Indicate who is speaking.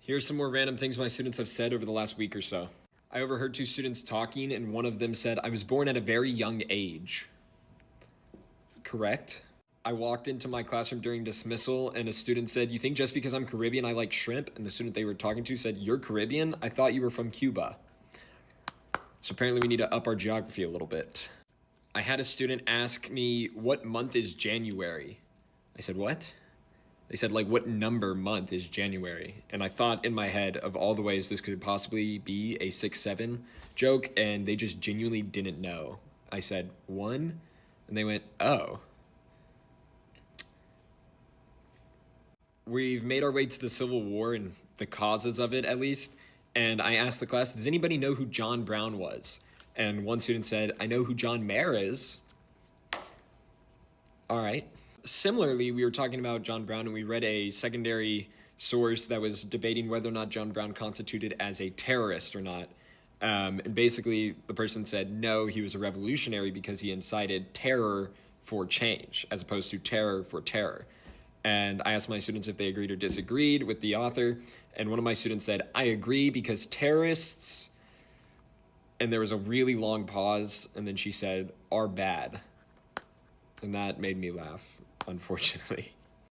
Speaker 1: Here's some more random things my students have said over the last week or so. I overheard two students talking, and one of them said, "I was born at a very young age." Correct. I walked into my classroom during dismissal, and a student said, "You think just because I'm Caribbean I like shrimp?" And the student they were talking to said, "You're Caribbean? I thought you were from Cuba." So apparently we need to up our geography a little bit. I had a student ask me, "What month is January?" I said, "What?" They said, like, "What number month is January?" And I thought in my head of all the ways this could possibly be a 6-7 joke, and they just genuinely didn't know. I said, "1?" And they went, "Oh." We've made our way to the Civil War and the causes of it, at least. And I asked the class, "Does anybody know who John Brown was?" And one student said, "I know who John Mayer is." All right. Similarly, we were talking about John Brown, and we read a secondary source that was debating whether or not John Brown constituted as a terrorist or not. And basically, the person said, no, he was a revolutionary because he incited terror for change, as opposed to terror for terror. And I asked my students if they agreed or disagreed with the author, and one of my students said, "I agree because terrorists," and there was a really long pause, and then she said, "are bad." And that made me laugh, unfortunately.